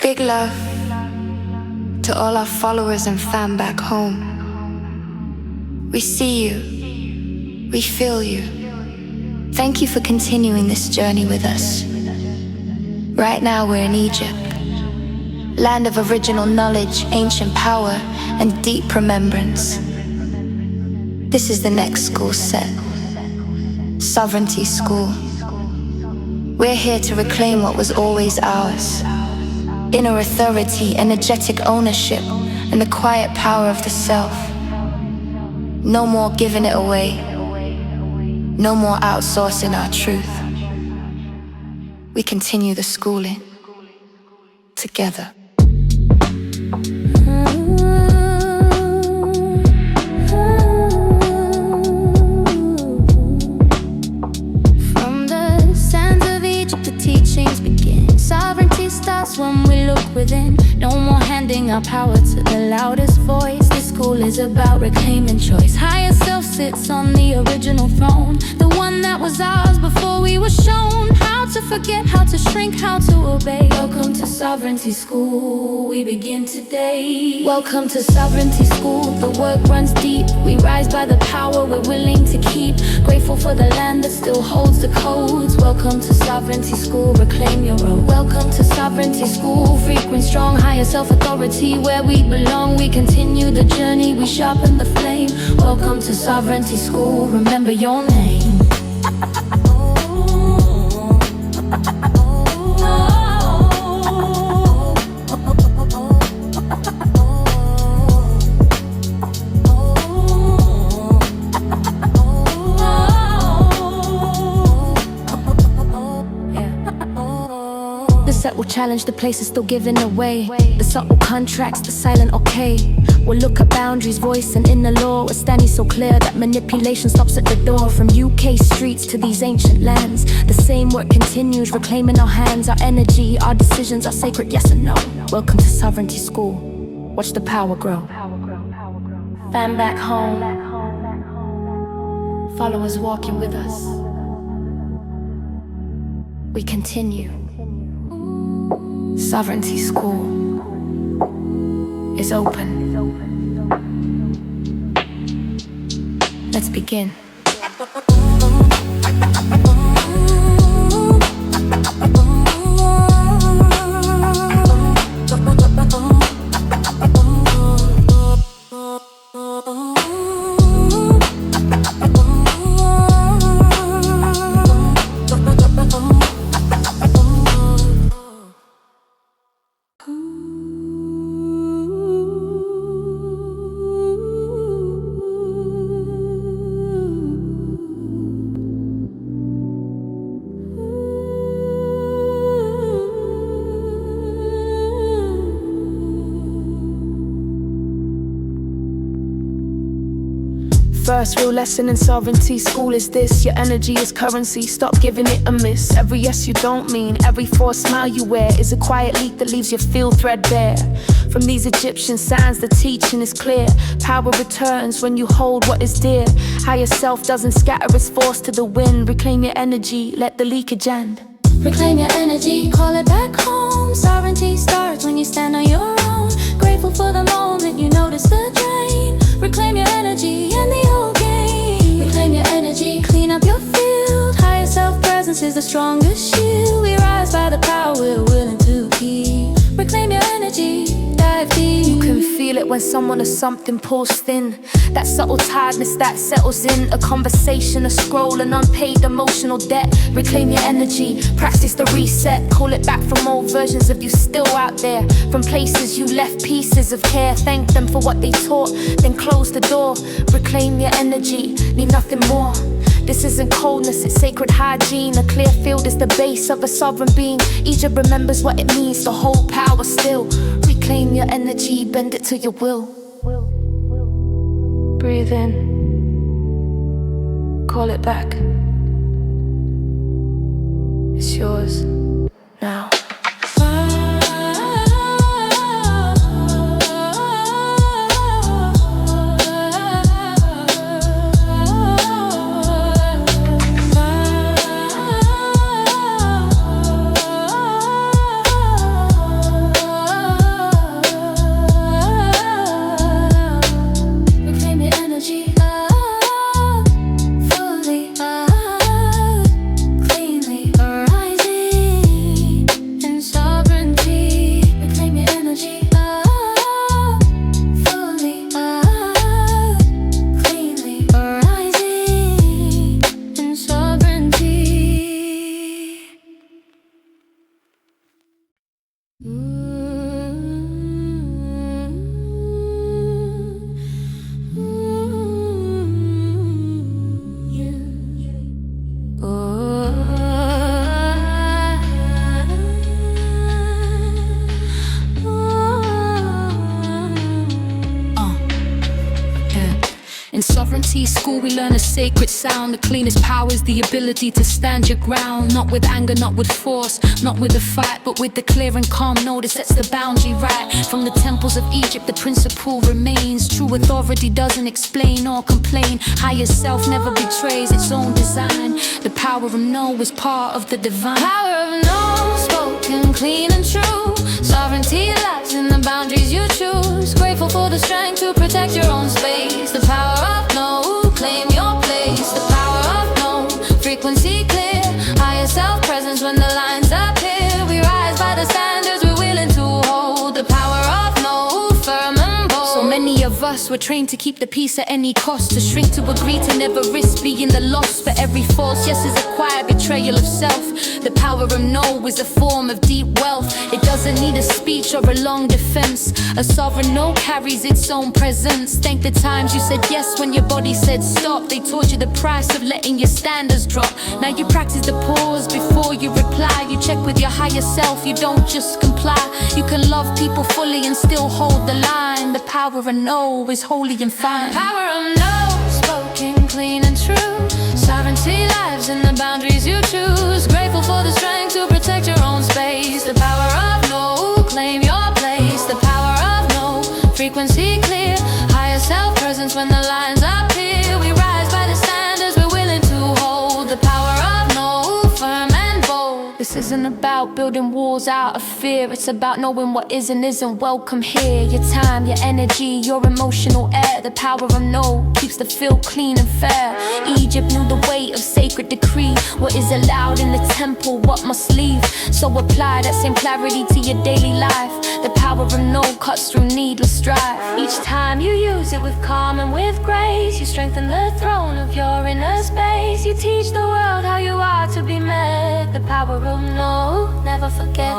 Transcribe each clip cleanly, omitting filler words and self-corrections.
Big love to all our followers and fam back home. We see you, we feel you. Thank you for continuing this journey with us. Right now we're in Egypt, land of original knowledge, ancient power, and deep remembrance. This is the next school set, Sovereignty School. We're here to reclaim what was always ours. Inner authority, energetic ownership, and the quiet power of the self. No more giving it away. No more outsourcing our truth. We continue the schooling together. From the sands of Egypt, the teachings begin. Sovereignty starts when we look within. No more handing our power to the loudest voice. This school is about reclaiming choice. Higher self sits on the original throne, the one that was ours before we were shown how to forget, how to shrink, how to obey. Welcome to Sovereignty School, we begin today. Welcome to Sovereignty School, the work runs deep. We rise by the power we're willing to keep. Grateful for the land that still holds the codes. Welcome to Sovereignty School, reclaim your role. Welcome to Sovereignty School, frequent, strong, higher self-authority. Where we belong, we continue the journey, we sharpen the flame. Welcome to Sovereignty School, remember your name. Set will challenge the places still given away. The subtle contracts, the silent okay. We'll look at boundaries, voice and inner law. We're standing so clear that manipulation stops at the door. From UK streets to these ancient lands, the same work continues, reclaiming our hands. Our energy, our decisions are sacred, yes and no. Welcome to Sovereignty School, watch the power grow. Fam back home, followers walking with us. We continue. Sovereignty School is open. Let's begin. First real lesson in Sovereignty School is this: your energy is currency, stop giving it a miss. Every yes you don't mean, every forced smile you wear is a quiet leak that leaves your field threadbare. From these Egyptian sands the teaching is clear. Power returns when you hold what is dear. Higher self doesn't scatter, it's forced to the wind. Reclaim your energy, let the leakage end. Reclaim your energy, call it back home. Sovereignty starts when you stand on your own. Grateful for the moment you notice the drain. Reclaim your energy and the old game. Reclaim your energy, clean up your field. Higher self-presence is the strongest shield. We rise by the power we're willing to keep. Reclaim your energy, dive deep. You can feel it when someone or something pulls thin. That subtle tiredness that settles in. A conversation, a scroll, an unpaid emotional debt. Reclaim your energy, practice the reset. Call it back from old versions of you still out there. From places you left pieces of care. Thank them for what they taught, then close the door. Reclaim your energy, need nothing more. This isn't coldness, it's sacred hygiene. A clear field is the base of a sovereign being. Egypt remembers what it means to hold power still. Reclaim your energy, bend it to your will. Breathe in, call it back. It's yours now. Sovereignty school, we learn a sacred sound. The cleanest power is the ability to stand your ground. Not with anger, not with force, not with a fight, but with the clear and calm notice sets the boundary right. From the temples of Egypt, the principle remains. True authority doesn't explain or complain. Higher self never betrays its own design. The power of no is part of the divine. Power of no, spoken clean and true. Sovereignty lies in the boundaries you choose. Grateful for the strength to protect your own space. The power of no, claim your place. The power of no, frequency clear. Higher self-presence when the lines appear. We rise by the standards we're willing to hold. The power of no, firm and bold. So many of us were trained to keep the peace at any cost. To shrink, to agree, to never risk being the loss. For every false yes is a quiet betrayal of self. The power of no is a form of deep wealth. It doesn't need a speech or a long defense. A sovereign no carries its own presence. Thank the times you said yes when your body said stop. They taught you the price of letting your standards drop. Now you practice the pause before you reply. You check with your higher self, you don't just comply. You can love people fully and still hold the line. The power of no is holy and fine. Power of no, spoken clean and true. Sovereignty lives in the boundaries you choose. Grateful for the strength to protect your own space. The power of no, claim your place. The power of no, frequency clear. Higher self-presence when the lines appear. We rise by the standards we're willing to hold. The power of no, firm and bold. This isn't about building walls out of fear. It's about knowing what is and isn't welcome here. Your time, your energy, your emotional air. The power of no keeps the field clean and fair. Egypt knew the weight of sacred decree. What is allowed in the temple, what must leave. So apply that same clarity to your daily life. The power of no cuts through needless strife. Each time you use it with calm and with grace, you strengthen the throne of your inner space. You teach the world how you are to be met. The power of no, never forget.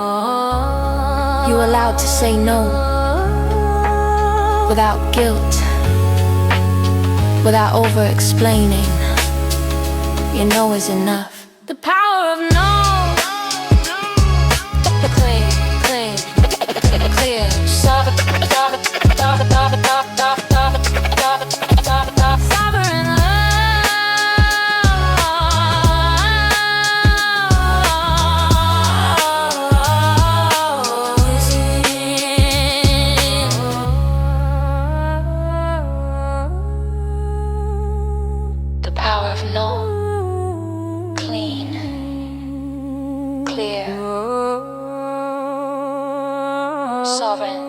You allowed to say no without guilt, without over-explaining. You know is enough. The power of no. Clean, clean, clear. Sovereign The power of no. Clean, clear, sovereign,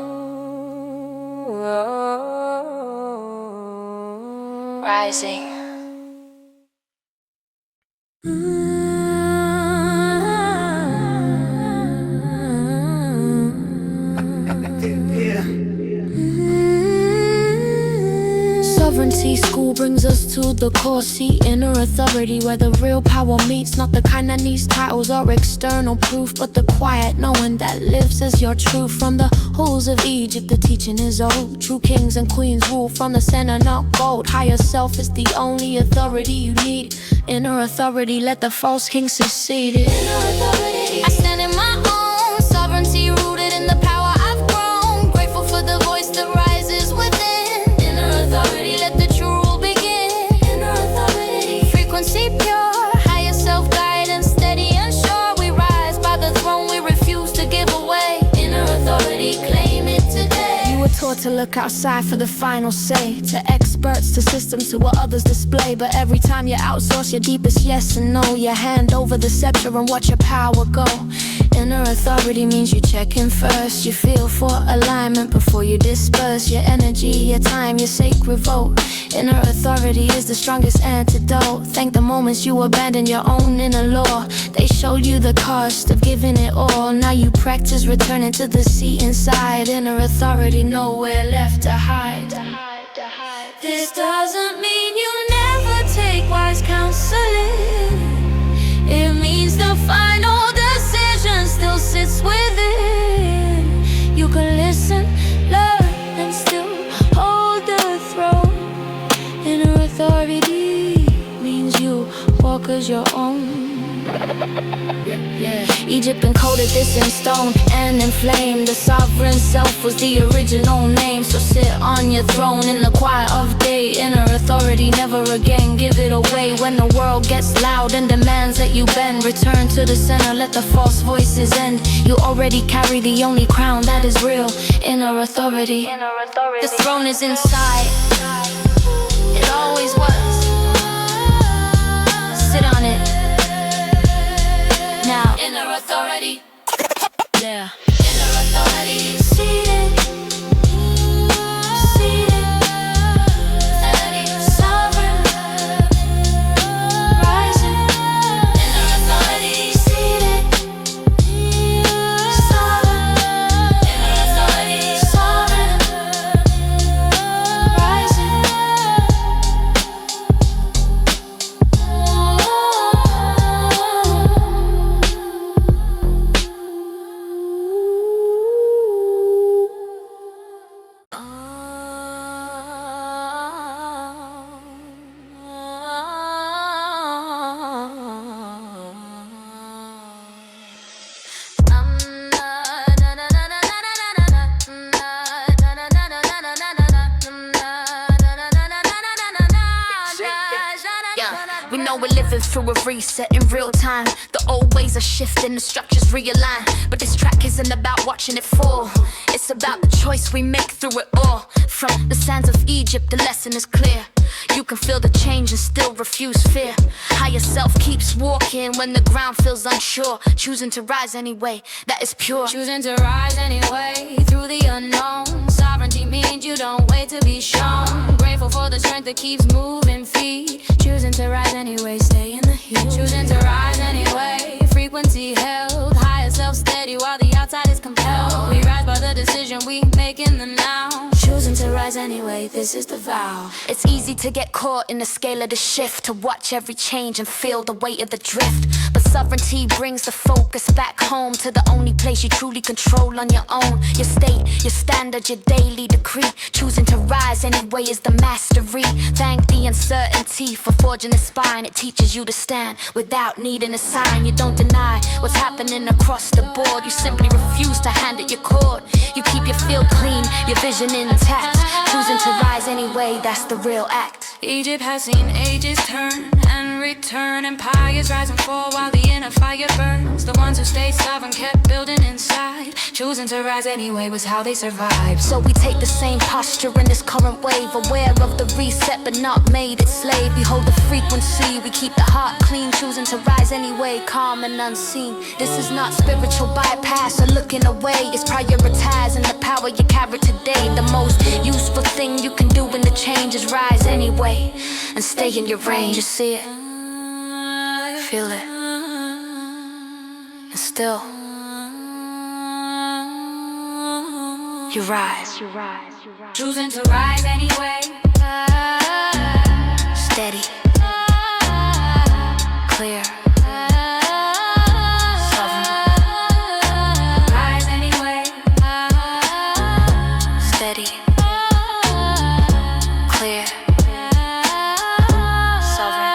rising. Sovereignty school brings us to the core seat. Inner authority where the real power meets. Not the kind that needs titles or external proof, but the quiet knowing that lives as your truth. From the halls of Egypt the teaching is old. True kings and queens rule from the center, not gold. Higher self is the only authority you need. Inner authority, let the false king succeed. Inner authority. I stand in my own sovereignty, rooted in the power I've grown. Grateful for the voice that rises within. Inner authority, let the true rule begin. Inner authority, frequency pure. Higher self-guidance, steady and sure. We rise by the throne we refuse to give away. Inner authority, claim it today. You were taught to look outside for the final say. To experts, to systems, to what others display. But every time you outsource your deepest yes and no, you hand over the scepter and watch your power go. Inner authority means you check in first. You feel for alignment before you disperse your energy, your time, your sacred vote. Inner authority is the strongest antidote. Thank the moments you abandoned your own inner law. They showed you the cost of giving it all. Now you practice returning to the seat inside. Inner authority, nowhere left to hide. This doesn't mean you never take wise counseling. It means the final decision still sits within. You can listen, learn, and still hold the throne. Inner authority means you walk as your own. Egypt encoded this in stone and in flame. The sovereign self was the original name. So sit on your throne in the quiet of day. Inner authority, never again give it away. When the world gets loud and demands that you bend, return to the center, let the false voices end. You already carry the only crown that is real, inner authority. The throne is inside, it always was. Sit on it now. Inner authority. Yeah. Inner authority. Seated. Seated. Sovereign. Rising. Inner authority. Seated. Sovereign. Inner authority. Sovereign. Rising. We know we're living through a reset in real time. The old ways are shifting, the structures realign. But this track isn't about watching it fall. It's about the choice we make through it all. From the sands of Egypt, the lesson is clear. You can feel the change and still refuse fear. Higher self keeps walking when the ground feels unsure. Choosing to rise anyway, that is pure. Choosing to rise anyway, through the unknown. Sovereignty means you don't wait to be shown. Grateful for the strength that keeps moving feet. Choosing to rise anyway, stay in the heat. Choosing to rise anyway, frequency held. Higher self steady while the outside is compelled. We rise by the decision we make in the now. Choosing to rise anyway, this is the vow. It's easy to get caught in the scale of the shift, to watch every change and feel the weight of the drift. But sovereignty brings the focus back home, to the only place you truly control on your own. Your state, your standard, your daily decree. Choosing to rise anyway is the mastery. Thank the uncertainty for forging the spine. It teaches you to stand without needing a sign. You don't deny what's happening across the board. You simply refuse to hand it your cord. You keep your field clean, your vision intact. Choosing to rise anyway, that's the real act. Egypt has seen ages turn and return. Empires rise and fall while the inner fire burns. The ones who stayed sovereign kept building inside. Choosing to rise anyway was how they survived. So we take the same posture in this current wave, aware of the reset but not made its slave. We hold the frequency, we keep the heart clean. Choosing to rise anyway, calm and unseen. This is not spiritual bypass or looking away. It's prioritizing the power you carry today. The most useful thing you can do in the change is rise anyway and stay in your range. You see it, feel it, and still you rise. Choosing to rise anyway. Steady, clear, sovereign. Rise anyway. Steady, clear, sovereign.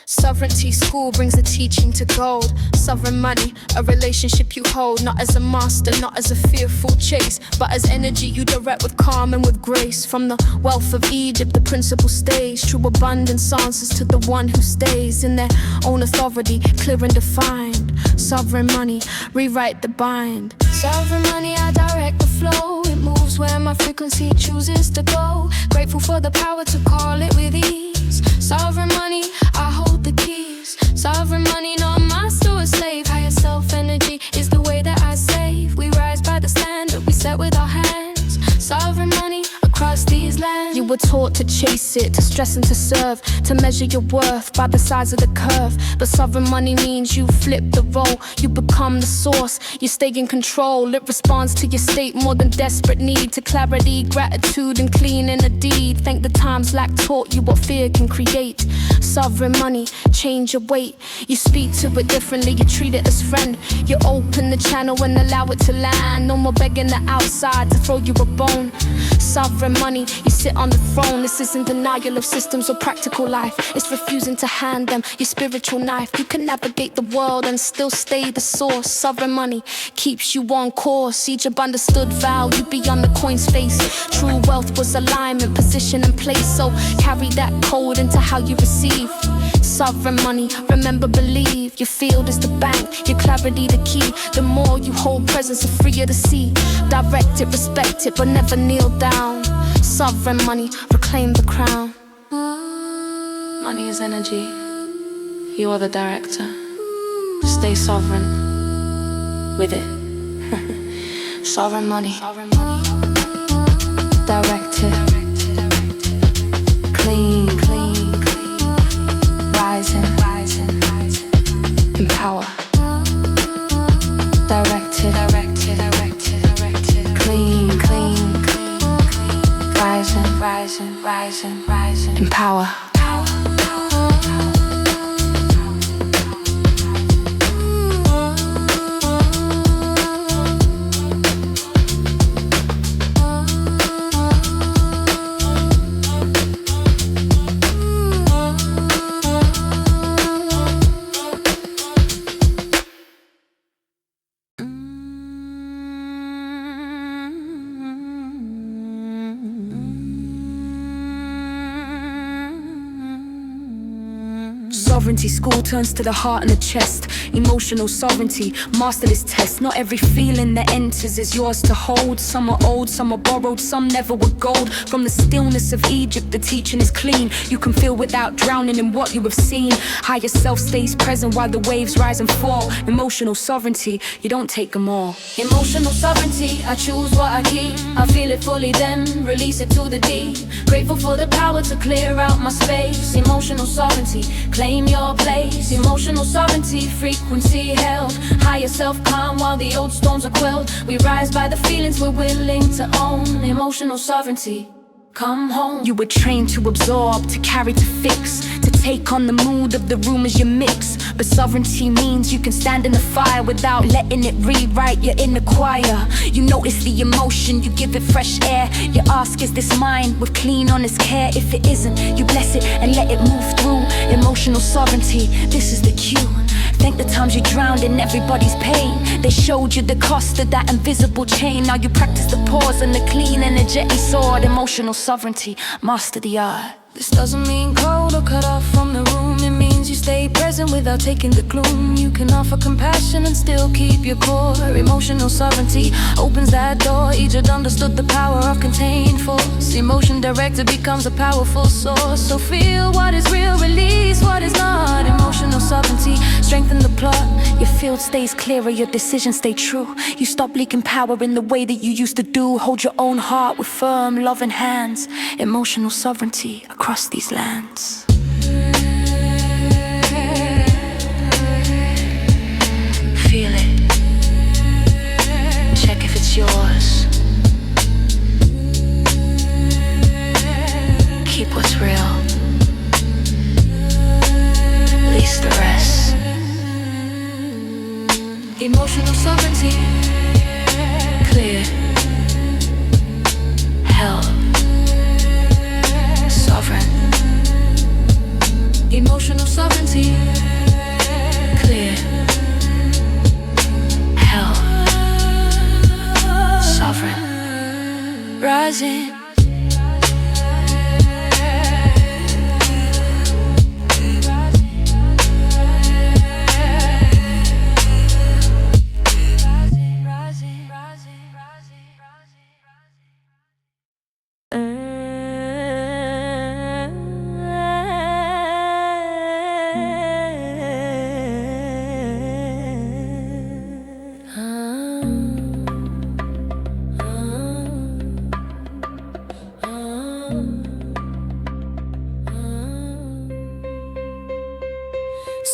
Sovereignty school brings the teaching to gold. Sovereign money, a relationship you hold, not as a master, not as a fearful chase, but as energy you direct with calm and with grace. From the wealth of Egypt, the principle stays. True abundance answers to the one who stays in their own authority, clear and defined. Sovereign money, rewrite the bind. Sovereign money, I direct the flow. It moves where my frequency chooses to go. Grateful for the power to call it with ease. Sovereign money, I hold the keys. Sovereign money, not master or slave. Sovereign money across these lands. You were taught to chase it, to stress and to serve, to measure your worth by the size of the curve. But sovereign money means you flip the role. You become the source, you stay in control. It responds to your state more than desperate need. To clarity, gratitude and clean in a deed. Thank the times lack taught you what fear can create. Sovereign money, change your weight. You speak to it differently, you treat it as friend. You open the channel and allow it to land. No more begging the outside to throw you a bone. Sovereign money, you sit on the throne. This isn't denial of systems or practical life. It's refusing to hand them your spiritual knife. You can navigate the world and still stay the source. Sovereign money keeps you on course. Each understood value beyond the coin's face. True wealth was alignment, position and place. So carry that code into how you receive. Sovereign money, remember, believe. Your field is the bank, your clarity the key. The more you hold presence, the freer to see. Direct it, respect it, but never kneel down. Sovereign money, reclaim the crown. Money is energy. You are the director. Stay sovereign with it. Sovereign money. Direct it. Clean. Rising. Empower. Direct it. Clean. Rising. Empower. Sovereignty, school turns to the heart and the chest. Emotional sovereignty, master this test. Not every feeling that enters is yours to hold. Some are old, some are borrowed, some never were gold. From the stillness of Egypt, the teaching is clean. You can feel without drowning in what you have seen. Higher self stays present while the waves rise and fall. Emotional sovereignty, you don't take them all. Emotional sovereignty, I choose what I keep. I feel it fully, then release it to the deep. Grateful for the power to clear out my space. Emotional sovereignty, claim your place. Emotional sovereignty, frequency held. Higher self calm while the old storms are quelled. We rise by the feelings we're willing to own. Emotional sovereignty, come home. You were trained to absorb, to carry, to fix, to take on the mood of the room as you mix. But sovereignty means you can stand in the fire without letting it rewrite your inner choir. You notice the emotion, you give it fresh air. You ask, is this mine? With clean, honest care. If it isn't, you bless it and let it move through. Emotional sovereignty, this is the cue. Thank the times you drowned in everybody's pain. They showed you the cost of that invisible chain. Now you practice the pause and the clean energetic sword. Emotional sovereignty, master the art. This doesn't mean cold or cut off from the room. It means you stay present without taking the gloom. You can offer compassion and still keep your core. Emotional sovereignty opens that door. Egypt understood the power of contained force. Emotion directed becomes a powerful source. So feel what is real, release what is not. Emotional sovereignty, strengthen the plot. Your field stays clearer, your decisions stay true. You stop leaking power in the way that you used to do. Hold your own heart with firm, loving hands. Emotional sovereignty across these lands. Feel it. Check if it's yours. Keep what's real. Release the rest. Emotional sovereignty, Clear. Held. Sovereign. emotional sovereignty. Clear. Held. Sovereign. Rising.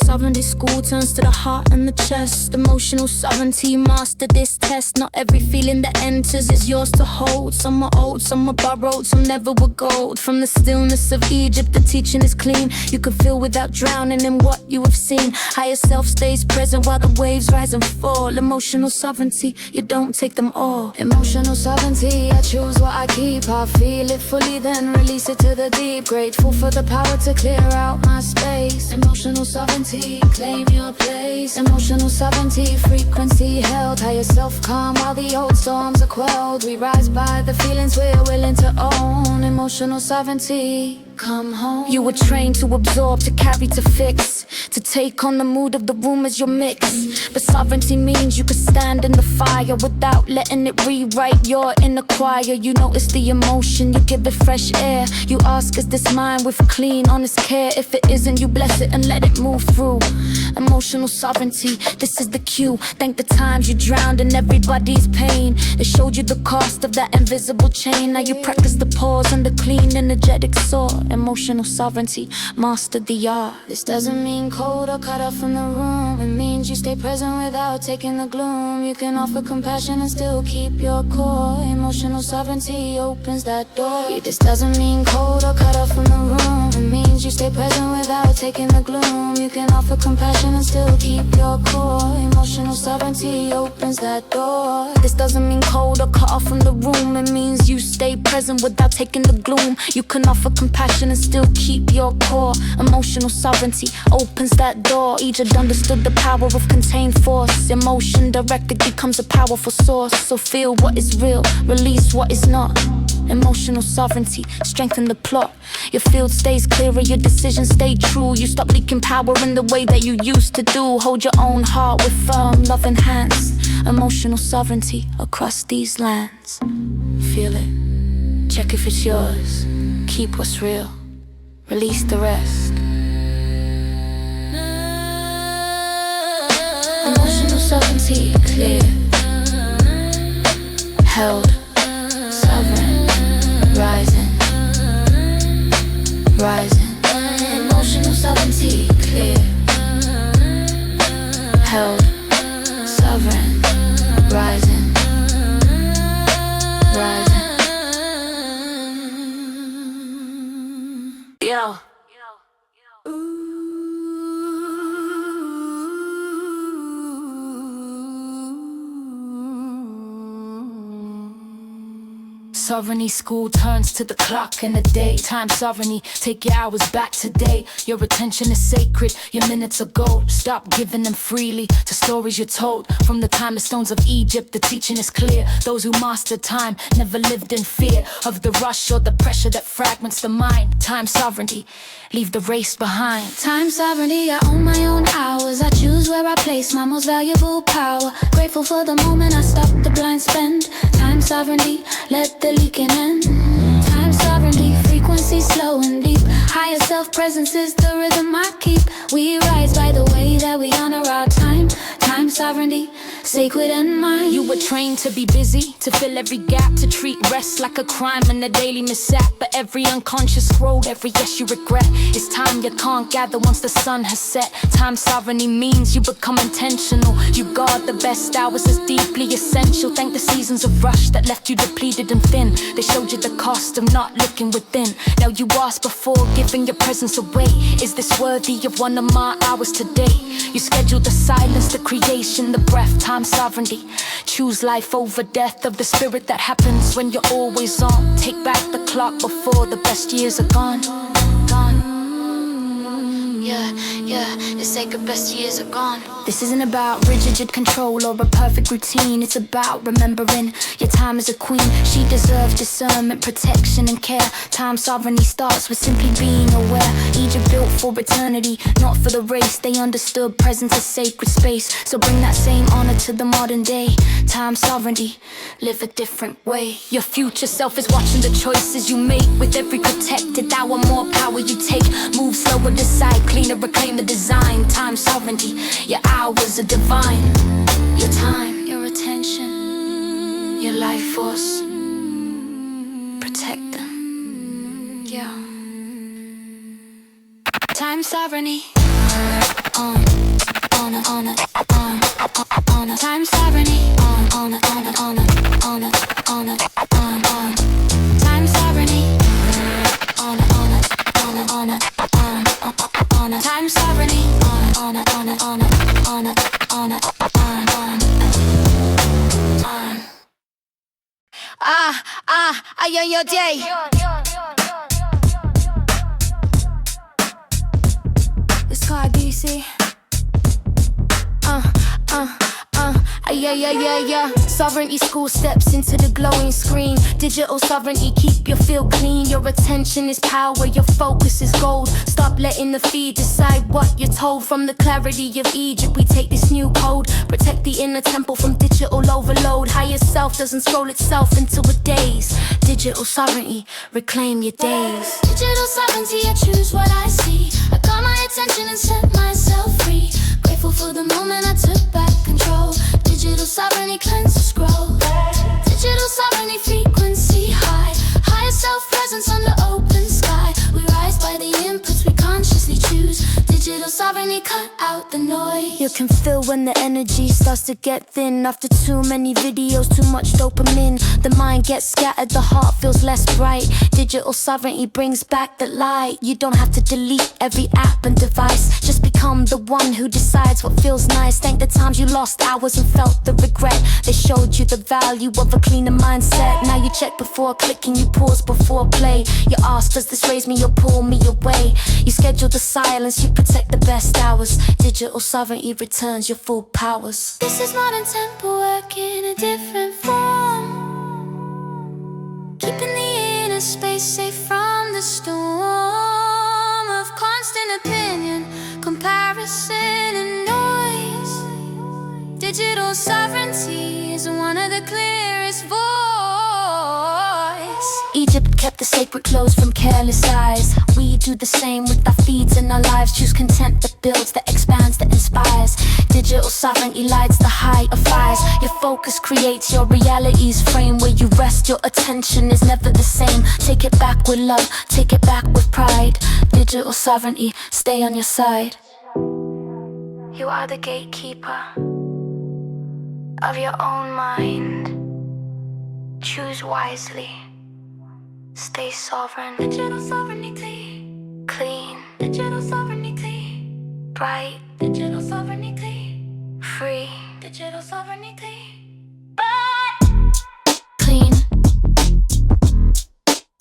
sovereignty school turns to the heart and the chest. Emotional sovereignty, master this test. Not every feeling that enters is yours to hold. Some are old, some are borrowed, some never were gold. From the stillness of Egypt, the teaching is clean. You can feel without drowning in what you have seen. Higher self stays present while the waves rise and fall. Emotional sovereignty, you don't take them all. Emotional sovereignty, I choose what I keep. I feel it fully, then release it to the deep. Grateful for the power to clear out my space. Emotional sovereignty, claim your place. Emotional sovereignty, frequency held. Higher self calm while the old storms are quelled. We rise by the feelings we're willing to own. Emotional sovereignty, come home. You were trained to absorb, to carry, to fix, to take on the mood of the room as your mix. But sovereignty means you could stand in the fire without letting it rewrite your inner choir. You notice the emotion, you give it fresh air. You ask, is this mine, with clean, honest care? If it isn't, you bless it and let it move through. Emotional sovereignty, this is the cue. Thank the times you drowned in everybody's pain. It showed you the cost of that invisible chain. Now you practice the pause and the clean, energetic soar. Emotional sovereignty, master the art. This doesn't mean cold or cut off from the room. It means you stay present without taking the gloom. You can offer compassion and still keep your core. Emotional sovereignty opens that door. This doesn't mean cold or cut off from the room. It means you stay present without taking the gloom. You can offer compassion and still keep your core. Emotional sovereignty opens that door. This doesn't mean cold or cut off from the room. It means you stay present without taking the gloom. You can offer compassion and still keep your core. Emotional sovereignty opens that door. Egypt understood the power of contained force. Emotion directed becomes a powerful source. So feel what is real, release what is not. Emotional sovereignty, strengthen the plot. Your field stays clearer, your decisions stay true. You stop leaking power in the way that you used to do. Hold your own heart with firm, loving hands. Emotional sovereignty across these lands. Feel it, check if it's yours. Keep what's real, release the rest. Emotional sovereignty, clear, held, sovereign, rising, rising. Emotional sovereignty, clear, held, sovereign, rising, rising. Yo. Sovereignty school turns to the clock in the day. Time sovereignty, take your hours back today. Your attention is sacred, your minutes are gold. Stop giving them freely to stories you're told. From the timeless stones of Egypt, the teaching is clear. Those who mastered time never lived in fear of the rush or the pressure that fragments the mind. Time sovereignty, leave the race behind. Time sovereignty, I own my own hours. I choose where I place my most valuable power. Grateful for the moment I stop the blind spend. Time sovereignty, let the leaking end. Time sovereignty, frequency slow and deep. Higher self-presence is the rhythm I keep. We rise by the way that we honor our time. Time sovereignty, sacred and mine. You were trained to be busy, to fill every gap, to treat rest like a crime and a daily mishap. But every unconscious scroll, every yes you regret. It's time you can't gather once the sun has set. Time sovereignty means you become intentional. You guard the best hours as deeply essential. Thank the seasons of rush that left you depleted and thin. They showed you the cost of not looking within. Now you ask before giving your presence away, is this worthy of one of my hours today? You schedule the silence, the creation, the breath. Time sovereignty, choose life over death. Of the spirit that happens when you're always on. Take back the clock before the best years are gone. Yeah, the sacred best years are gone. This isn't about rigid control or a perfect routine. It's about remembering your time as a queen. She deserves discernment, protection and care. Time sovereignty starts with simply being aware. Egypt built for eternity, not for the race. They understood presence as sacred space. So bring that same honor to the modern day. Time sovereignty, live a different way. Your future self is watching the choices you make. With every protected hour, more power you take. Move slower, decide cleaner, reclaim the design. Time sovereignty, your hours are divine. Your time, your attention, your life force, protect them. Yeah. Time sovereignty, Time sovereignty. Time sovereignty. Time sovereignty. Your day. It's called DC. Yeah. Sovereignty school steps into the glowing screen. Digital sovereignty, keep your field clean. Your attention is power, your focus is gold. Stop letting the feed decide what you're told. From the clarity of Egypt, we take this new code. Protect the inner temple from digital overload. Higher self doesn't scroll itself into a daze. Digital sovereignty, reclaim your days. Digital sovereignty, I choose what I see. I got my attention and set myself free. Grateful for the moment I took back control. Digital sovereignty, cleanse the scroll. Digital sovereignty, frequency high. Higher self-presence under open sky. We rise by the inputs we consciously choose. Digital sovereignty, cut out the noise. You can feel when the energy starts to get thin. After too many videos, too much dopamine. The mind gets scattered, the heart feels less bright. Digital sovereignty brings back the light. You don't have to delete every app and device. Just become the one who decides what feels nice. Thank the times you lost hours and felt the regret. They showed you the value of a cleaner mindset. Now you check before clicking, you pause before play. You ask, does this raise me or pull me away? You schedule the silence, you protect the best hours. Digital sovereignty returns your full powers. This is modern temple work in a different form. Keeping the inner space safe from the storm of constant opinion, comparison and noise. Digital sovereignty is one of the clearest voice. Egypt kept the sacred clothes from careless eyes. We do the same with our feeds and our lives. Choose content that builds, that expands, that inspires. Digital sovereignty lights the high of fires. Your focus creates your reality's frame. Where you rest, your attention is never the same. Take it back with love, take it back with pride. Digital sovereignty, stay on your side. You are the gatekeeper of your own mind. Choose wisely. Stay sovereign. Digital sovereignty, Clean. digital sovereignty, Bright. digital sovereignty, Free. digital sovereignty. Clean.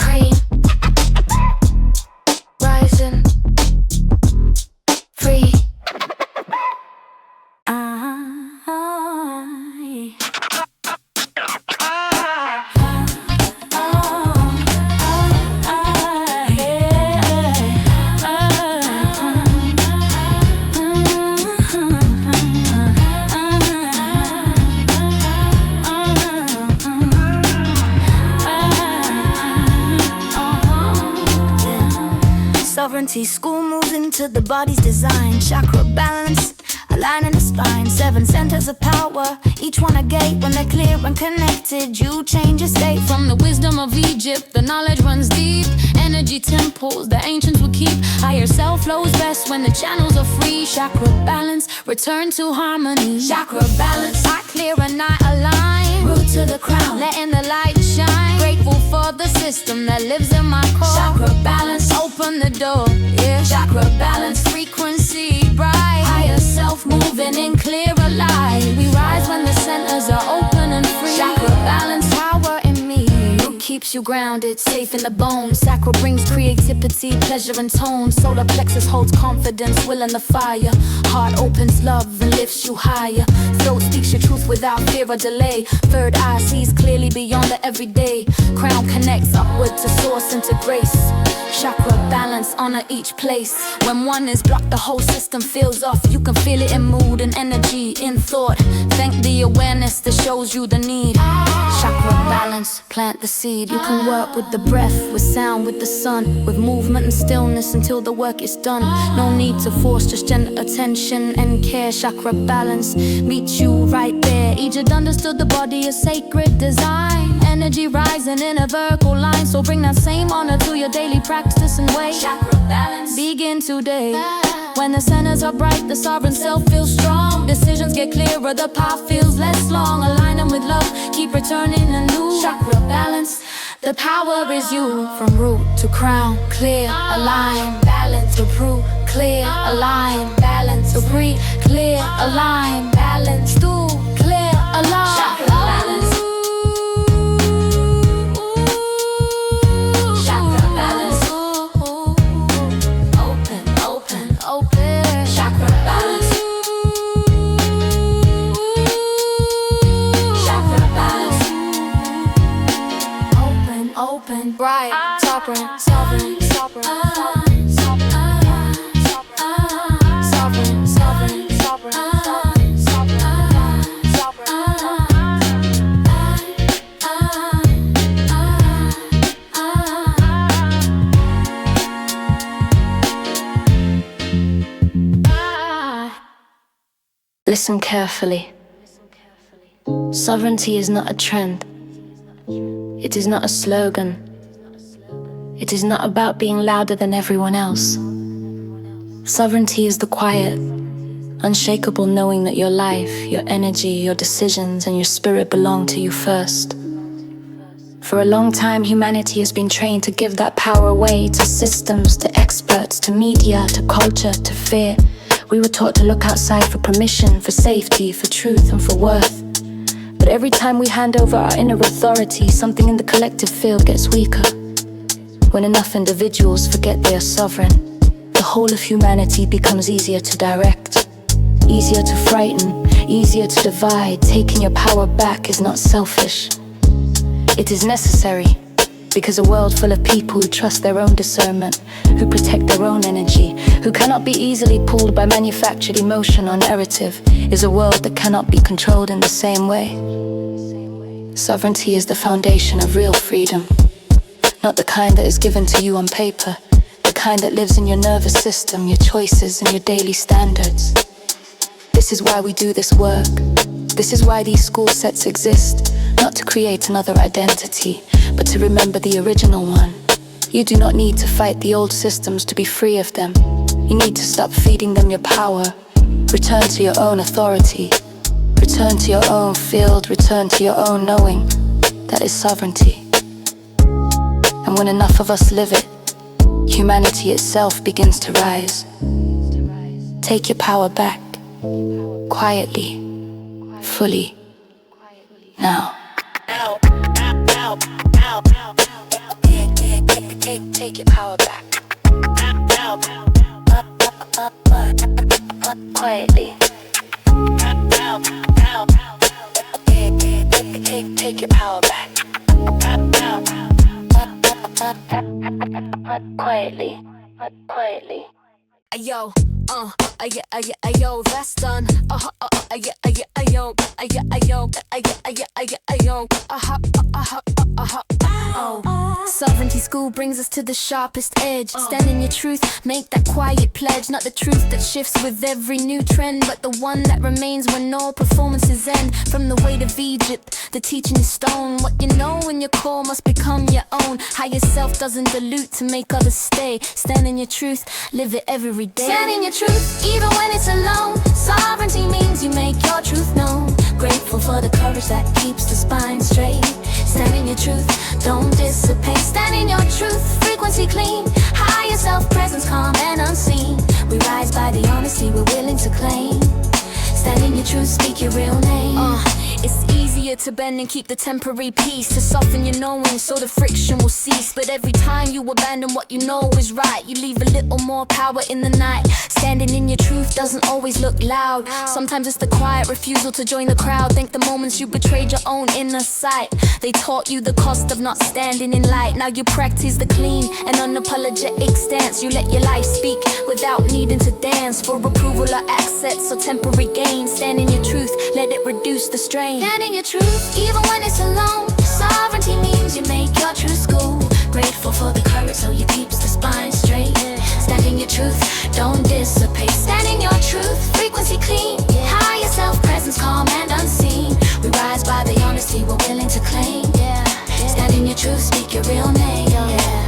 Cream. Rising. Free. Sovereignty school moves into the body's design. Chakra balance, aligning the spine. 7 centers of power, each one a gate. When they're clear and connected, you change your state. From the wisdom of Egypt, the knowledge runs deep. Energy temples the ancients would keep. Higher self flows best when the channels are free. Chakra balance, return to harmony. Chakra balance, I clear and I align. Root to the crown, letting the light shine. Grateful for the system that lives in my core. Chakra balance, open the door, yeah. Chakra balance, frequency bright. Higher self moving in clearer light. We rise when the centers are open and free. Chakra balance, power in me. Keeps you grounded, safe in the bones. Sacral brings creativity, pleasure and tone. Solar plexus holds confidence, will in the fire. Heart opens love and lifts you higher. Throat speaks your truth without fear or delay. Third eye sees clearly beyond the everyday. Crown connects upward to source and to grace. Chakra balance, honor each place. When one is blocked, the whole system feels off. You can feel it in mood and energy, in thought. Thank the awareness that shows you the need. Chakra balance, plant the seed. You can work with the breath, with sound, with the sun, with movement and stillness until the work is done. No need to force, just gentle attention and care. Chakra balance, meet you right there. Egypt understood the body is sacred design. Energy rising in a vertical line. So bring that same honor to your daily practice and way. Chakra balance, Begin today. When the centers are bright, the sovereign self feels strong. Decisions get clearer, the path feels less long. Align them with love, keep returning anew. Chakra balance, the power is you. From root to crown, clear, align, balance. To prove, clear, align, balance. To breathe, clear, align, balance. To clear, align. Chakra balance. Chakra balance. Open, open, open. Chakra balance. Chakra balance. Open, open, bright, sovereign, sovereign, sovereign, sovereign, sovereign, sovereign, Listen carefully. Sovereignty is not a trend. It is not a slogan. It is not about being louder than everyone else. Sovereignty is the quiet, unshakable knowing that your life, your energy, your decisions, and your spirit belong to you first. For a long time, humanity has been trained to give that power away to systems, to experts, to media, to culture, to fear. We were taught to look outside for permission, for safety, for truth, and for worth. But every time we hand over our inner authority, something in the collective field gets weaker. When enough individuals forget they are sovereign, the whole of humanity becomes easier to direct, easier to frighten, easier to divide. Taking your power back is not selfish. It is necessary, because a world full of people who trust their own discernment, who protect their own energy, who cannot be easily pulled by manufactured emotion or narrative, is a world that cannot be controlled in the same way. Sovereignty is the foundation of real freedom, not the kind that is given to you on paper, the kind that lives in your nervous system, your choices, and your daily standards. This is why we do this work. This is why these school sets exist, not to create another identity, but to remember the original one. You do not need to fight the old systems to be free of them. You need to stop feeding them your power. Return to your own authority. Return to your own field. Return to your own knowing. That is sovereignty. And when enough of us live it, humanity itself begins to rise. Take your power back, quietly, fully, now. Take your power back, quietly. Take your power back, quietly, quietly. Yo, yo, that's done. Yo, Sovereignty School brings us to the sharpest edge. Stand in your truth, make that quiet pledge. Not the truth that shifts with every new trend, but the one that remains when all performances end. From the weight of Egypt, the teaching is stone. What you know in your core must become your own. Higher self doesn't dilute to make others stay. Stand in your truth, live it every day. Stand in your truth, even when it's alone. Sovereignty means you make your truth known. Grateful for the courage that keeps the spine straight. Stand in your truth, don't dissipate. Stand in your truth, frequency clean. Higher self-presence calm and unseen. We rise by the honesty we're willing to claim. Stand in your truth, speak your real name. It's easier to bend and keep the temporary peace, to soften your knowing so the friction will cease. But every time you abandon what you know is right, you leave a little more power in the night. Standing in your truth doesn't always look loud. Sometimes it's the quiet refusal to join the crowd. Think the moments you betrayed your own inner sight. They taught you the cost of not standing in light. Now you practice the clean and unapologetic stance. You let your life speak without needing to dance for approval or access or temporary gain. Stand in your truth, let it reduce the strain. Stand in your truth, even when it's alone. Sovereignty means you make your true school. Grateful for the courage so you keeps the spine straight. Stand in your truth, don't dissipate. Stand in your truth, frequency clean. Higher self-presence calm and unseen. We rise by the honesty we're willing to claim. Stand in your truth, speak your real name.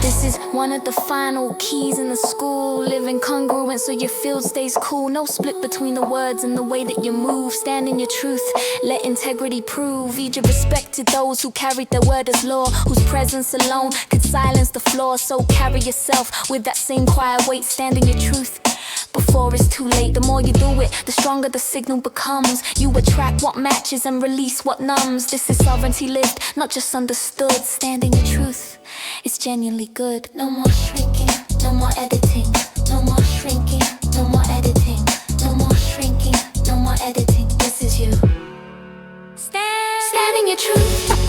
This is one of the final keys in the school. Living congruent so your field stays cool. No split between the words and the way that you move. Stand in your truth, let integrity prove. Egypt respected those who carried their word as law, whose presence alone could silence the flaw. So carry yourself with that same quiet weight. Stand in your truth before it's too late. The more you do it, the stronger the signal becomes. You attract what matches and release what numbs. This is sovereignty lived, not just understood. Stand in your truth, it's genuinely good. No more shrinking, no more editing. No more shrinking, no more editing. No more shrinking, no more editing. This is you. Stand in your truth.